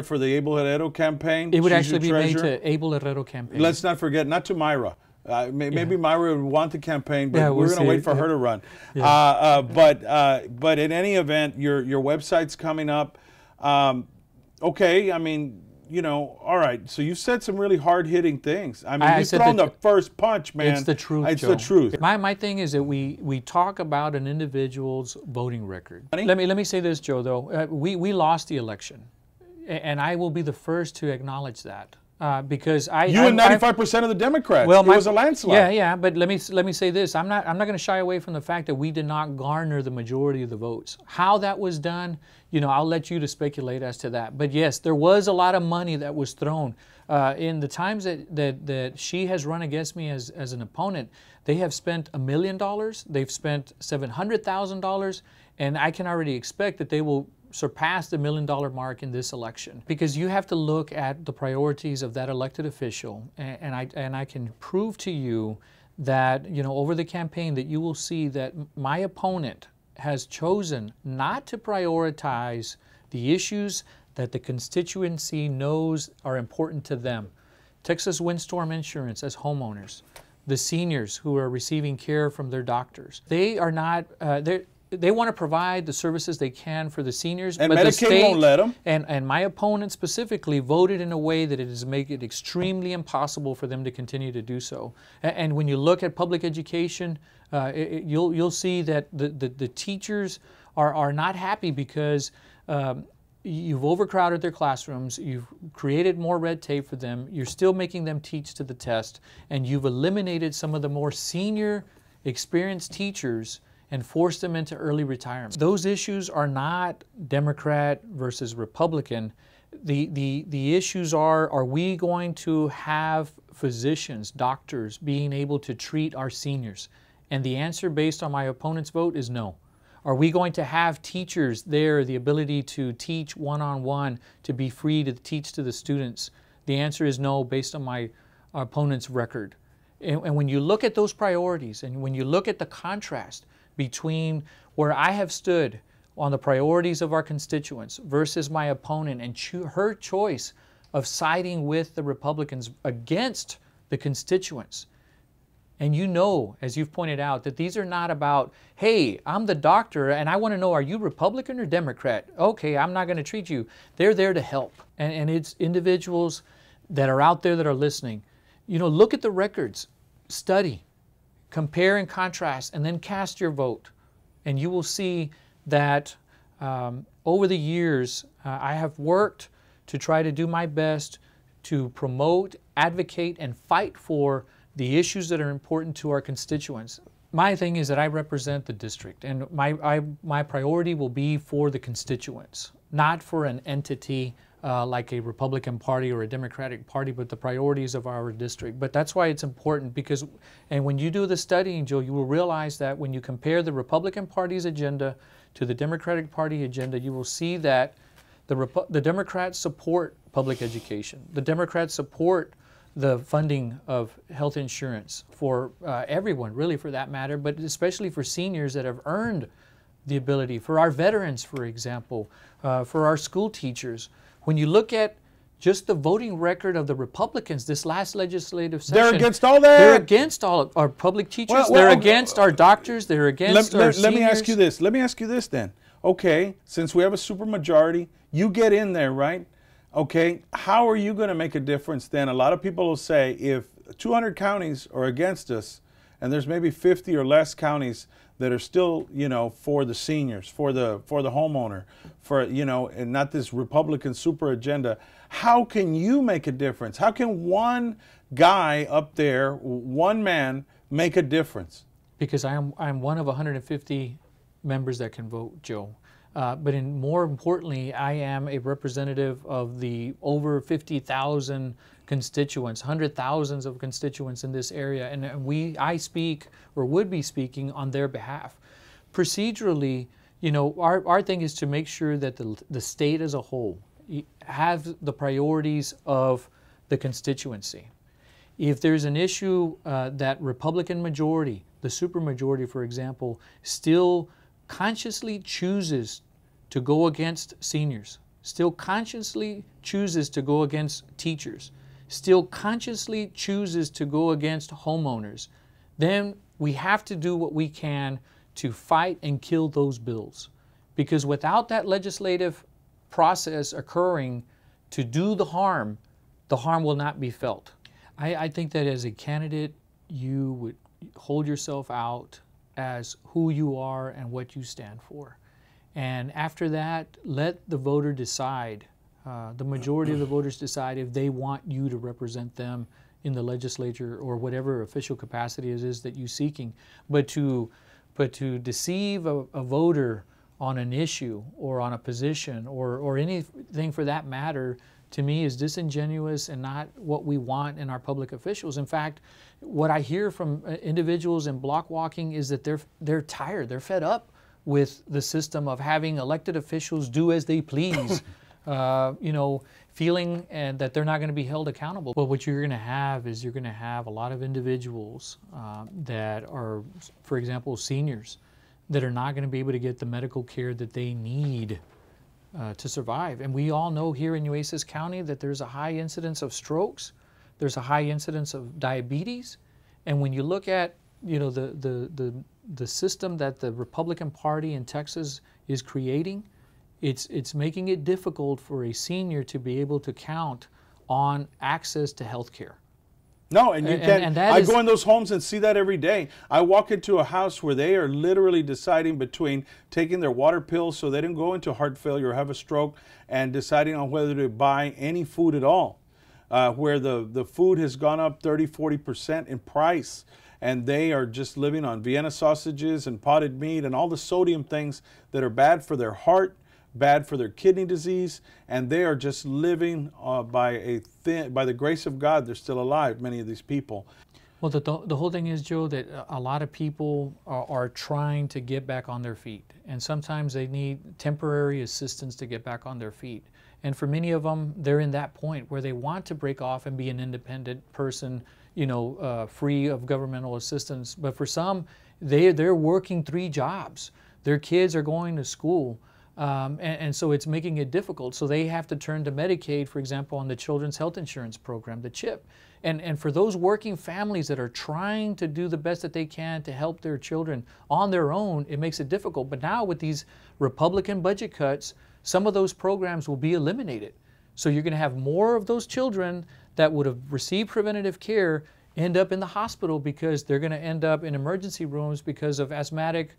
For the Abel Herrero campaign? It would actually be made to Abel Herrero campaign. Let's not forget, not to Myra. Maybe Myra would want the campaign, but we're going to wait for her to run. But in any event, your website's coming up. Okay, I mean, you know, all right. So you said some really hard-hitting things. I mean, you've thrown the first punch, man. It's the truth, It's Joe. the truth. My thing is that we talk about an individual's voting record. Let me say this, Joe, though. We lost the election, and I will be the first to acknowledge that. Because you and 95% of the Democrats. Well, it was a landslide. Yeah. But let me say this: I'm not going to shy away from the fact that we did not garner the majority of the votes. How that was done, you know, I'll let you to speculate as to that. But yes, there was a lot of money that was thrown in the times that she has run against me as an opponent. They have spent $1 million. They've spent $700,000, and I can already expect that they will surpass the $1 million mark in this election, because you have to look at the priorities of that elected official, and I can prove to you that, you know, over the campaign, that you will see that my opponent has chosen not to prioritize the issues that the constituency knows are important to them. Texas windstorm insurance as homeowners, the seniors who are receiving care from their doctors. They are not they want to provide the services they can for the seniors, and but Medicaid the state won't let them. And my opponent specifically voted in a way that it is make it extremely impossible for them to continue to do so. And when you look at public education, you'll see that the teachers are not happy because you've overcrowded their classrooms, you've created more red tape for them, you're still making them teach to the test, and you've eliminated some of the more senior, experienced teachers and force them into early retirement. Those issues are not Democrat versus Republican. The issues are we going to have physicians, doctors being able to treat our seniors? And the answer based on my opponent's vote is no. Are we going to have teachers there, the ability to teach one-on-one, to be free to teach to the students? The answer is no based on my opponent's record. And when you look at those priorities, and when you look at the contrast between where I have stood on the priorities of our constituents versus my opponent and her choice of siding with the Republicans against the constituents. And you know, as you've pointed out, that these are not about, hey, I'm the doctor and I want to know, are you Republican or Democrat? Okay, I'm not going to treat you. They're there to help. And it's individuals that are out there that are listening. You know, look at the records, study, compare and contrast, and then cast your vote. And you will see that over the years, I have worked to try to do my best to promote, advocate, and fight for the issues that are important to our constituents. My thing is that I represent the district, and my priority will be for the constituents, not for an entity like a Republican Party or a Democratic Party, but the priorities of our district. But that's why it's important, because, and when you do the studying, Joe, you will realize that when you compare the Republican Party's agenda to the Democratic Party agenda, you will see that the Democrats support public education. The Democrats support the funding of health insurance for everyone, really, for that matter, but especially for seniors that have earned the ability, for our veterans, for example, for our school teachers. When you look at just the voting record of the Republicans this last legislative session, they're against all that. They're against all of our public teachers. They're against our doctors. They're against our seniors. Let me ask you this. Let me ask you this then. Okay, since we have a supermajority, you get in there, right? Okay, how are you going to make a difference then? A lot of people will say if 200 counties are against us, and there's maybe 50 or less counties that are still, you know, for the seniors, for the homeowner, for, you know, and not this Republican super agenda. How can you make a difference? How can one guy up there, one man, make a difference? Because I'm one of 150 members that can vote, Joe. But more importantly, I am a representative of the over 50,000 constituents, hundred thousands of constituents in this area, and I speak, or would be speaking, on their behalf. Procedurally, you know, our thing is to make sure that the state as a whole have the priorities of the constituency. If there's an issue that Republican majority, the supermajority, for example, still consciously chooses to go against seniors, still consciously chooses to go against teachers, still consciously chooses to go against homeowners, then we have to do what we can to fight and kill those bills. Because without that legislative process occurring to do the harm will not be felt. I think that as a candidate, you would hold yourself out as who you are and what you stand for. And after that, let the voter decide, the majority of the voters decide if they want you to represent them in the legislature or whatever official capacity it is that you're seeking. But to deceive a voter on an issue or on a position or anything for that matter, to me is disingenuous and not what we want in our public officials. In fact, what I hear from individuals in block walking is that they're tired, they're fed up with the system of having elected officials do as they please, you know, feeling that they're not going to be held accountable. But what you're going to have is you're going to have a lot of individuals that are, for example, seniors, that are not going to be able to get the medical care that they need to survive. And we all know here in Nueces County that there's a high incidence of strokes, there's a high incidence of diabetes, and when you look at, you know, the system that the Republican Party in Texas is creating, it's making it difficult for a senior to be able to count on access to health care. No, and you can't. I go in those homes and see that every day. I walk into a house where they are literally deciding between taking their water pills so they don't go into heart failure or have a stroke, and deciding on whether to buy any food at all, where the food has gone up 30–40% in price, and they are just living on Vienna sausages and potted meat and all the sodium things that are bad for their heart, bad for their kidney disease, and they are just living by the grace of God. They're still alive, many of these people. Well, the whole thing is, Joe, that a lot of people are trying to get back on their feet, and sometimes they need temporary assistance to get back on their feet. And for many of them, they're in that point where they want to break off and be an independent person, you know, free of governmental assistance. But for some, they're working 3 jobs. Their kids are going to school. And so it's making it difficult. So they have to turn to Medicaid, for example, on the Children's Health Insurance Program, the CHIP. And for those working families that are trying to do the best that they can to help their children on their own, it makes it difficult. But now with these Republican budget cuts, some of those programs will be eliminated. So you're going to have more of those children that would have received preventative care end up in the hospital because they're going to end up in emergency rooms because of asthmatic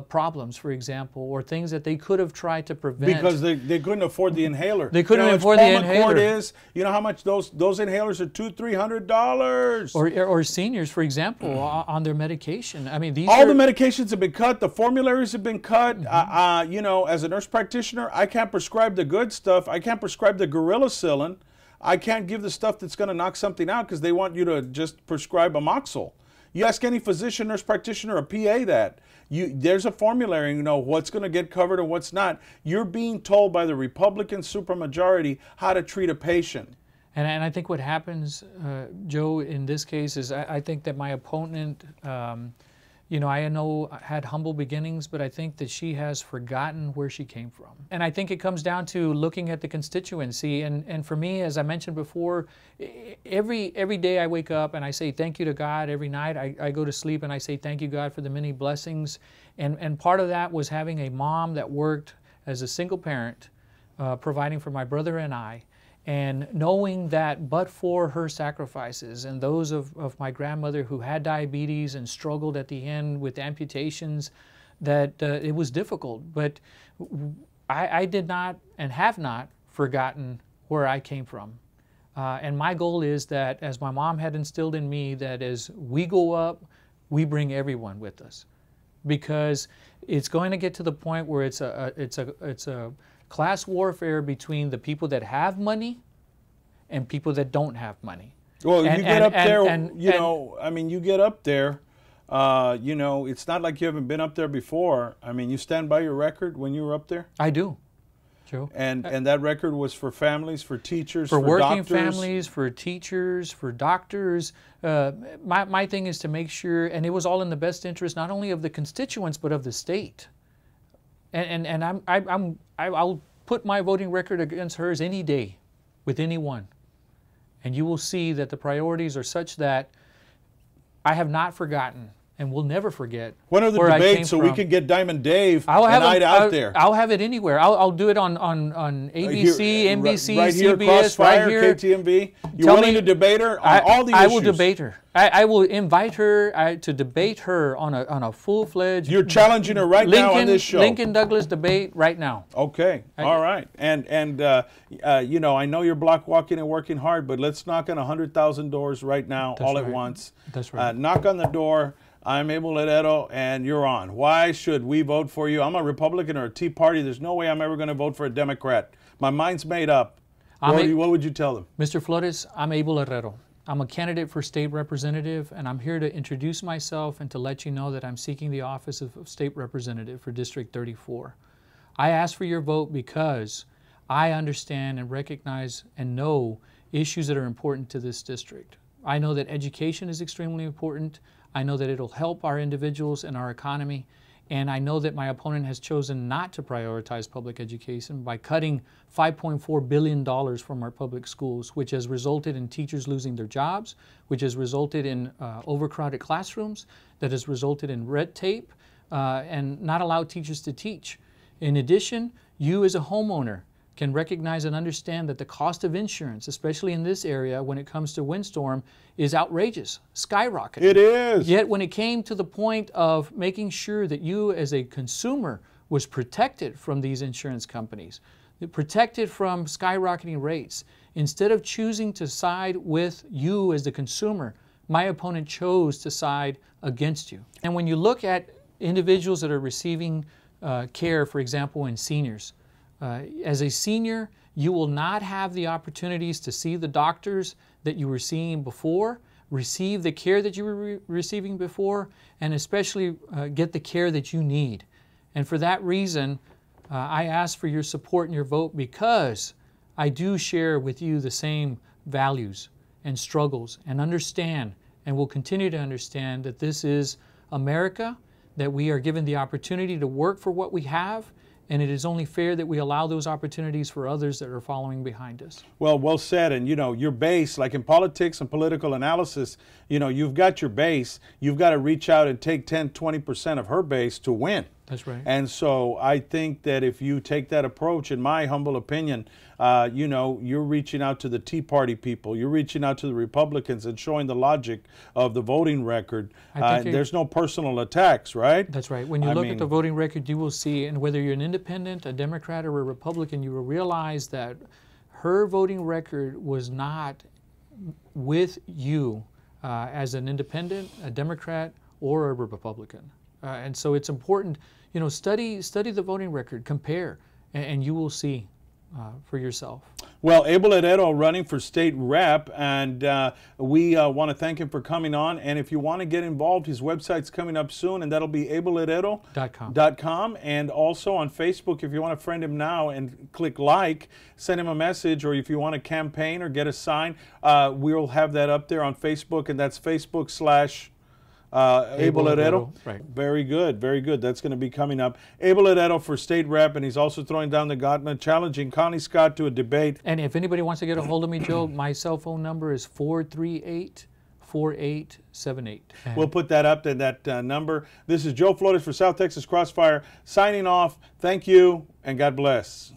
problems, for example, or things that they could have tried to prevent. Because they couldn't afford the inhaler. They couldn't afford the inhaler. You know how much those inhalers are? $200–300. Or seniors, for example, on their medication. I mean, all the medications have been cut. The formularies have been cut. You know, as a nurse practitioner, I can't prescribe the good stuff. I can't prescribe the Gorillacillin. I can't give the stuff that's going to knock something out because they want you to just prescribe Amoxil. You ask any physician, nurse practitioner, or PA that. There's a formulary, you know, what's going to get covered and what's not. You're being told by the Republican supermajority how to treat a patient. And I think what happens, Joe, in this case is I think that my opponent, you know, I know had humble beginnings, but I think that she has forgotten where she came from. And I think it comes down to looking at the constituency. And for me, as I mentioned before, every day I wake up and I say thank you to God. Every night I go to sleep and I say thank you, God, for the many blessings. And part of that was having a mom that worked as a single parent, providing for my brother and I. And knowing that but for her sacrifices and those of my grandmother who had diabetes and struggled at the end with amputations, that it was difficult. But I did not and have not forgotten where I came from. And my goal is that, as my mom had instilled in me, that as we go up, we bring everyone with us. Because it's going to get to the point where it's a class warfare between the people that have money and people that don't have money. Well, you get up there, you know, I mean, you get up there, you know, it's not like you haven't been up there before. I mean, you stand by your record when you were up there? I do, Joe. And that record was for families, for teachers, for working doctors? families, for teachers, for doctors. My thing is to make sure, and it was all in the best interest not only of the constituents but of the state. And I'll put my voting record against hers any day with anyone, and you will see that the priorities are such that I have not forgotten and will never forget. When are the debates so we can get Diamond Dave and I'd out there? I'll have it anywhere. I'll do it on ABC, here, NBC, right here, CBS, Crossfire, right here. KTMV. You're willing to debate her on all the issues? I will debate her. I will invite her to debate her on a full-fledged. You're challenging her right now on this show. Lincoln Douglas debate right now. Okay, all right. And you know, I know you're block walking and working hard, but let's knock on 100,000 doors right now, all at once. That's right. Knock on the door. I'm Abel Herrero, and you're on. Why should we vote for you? I'm a Republican or a Tea Party. There's no way I'm ever going to vote for a Democrat. My mind's made up. What would you tell them? Mr. Flores, I'm Abel Herrero. I'm a candidate for state representative, and I'm here to introduce myself and to let you know that I'm seeking the office of state representative for District 34. I ask for your vote because I understand and recognize and know issues that are important to this district. I know that education is extremely important. I know that it'll help our individuals and our economy, and I know that my opponent has chosen not to prioritize public education by cutting $5.4 billion from our public schools, which has resulted in teachers losing their jobs, which has resulted in overcrowded classrooms, that has resulted in red tape, and not allowed teachers to teach. In addition, you as a homeowner can recognize and understand that the cost of insurance, especially in this area when it comes to windstorm, is outrageous, skyrocketing. It is. Yet when it came to the point of making sure that you as a consumer was protected from these insurance companies, protected from skyrocketing rates, instead of choosing to side with you as the consumer, my opponent chose to side against you. And when you look at individuals that are receiving care, for example, in seniors, as a senior, you will not have the opportunities to see the doctors that you were seeing before, receive the care that you were receiving before, and especially get the care that you need. And for that reason, I ask for your support and your vote because I do share with you the same values and struggles and understand and will continue to understand that this is America, that we are given the opportunity to work for what we have, and it is only fair that we allow those opportunities for others that are following behind us. Well, well said. And you know, your base, like in politics and political analysis, you know, you've got your base. You've got to reach out and take 10, 20% of her base to win. That's right. And so I think that if you take that approach, in my humble opinion, you know, you're reaching out to the Tea Party people, you're reaching out to the Republicans and showing the logic of the voting record. There's no personal attacks, right? That's right. When you look at the voting record, you will see, and whether you're an independent, a Democrat, or a Republican, you will realize that her voting record was not with you as an independent, a Democrat, or a Republican. And so it's important, you know, study the voting record, compare, and you will see for yourself. Well, Abel Herrero running for state rep, and we want to thank him for coming on. And if you want to get involved, his website's coming up soon, and that'll be abelherrero.com. And also on Facebook, if you want to friend him now and click like, send him a message, or if you want to campaign or get a sign, we'll have that up there on Facebook, and that's Facebook/ Abel Herrero. Right. Very good, very good. That's going to be coming up. Abel Herrero for state rep, and he's also throwing down the gauntlet, challenging Connie Scott to a debate. And if anybody wants to get a hold of me, Joe, my cell phone number is 438-4878. We'll put that up to that number. This is Joe Flores for South Texas Crossfire, signing off. Thank you, and God bless.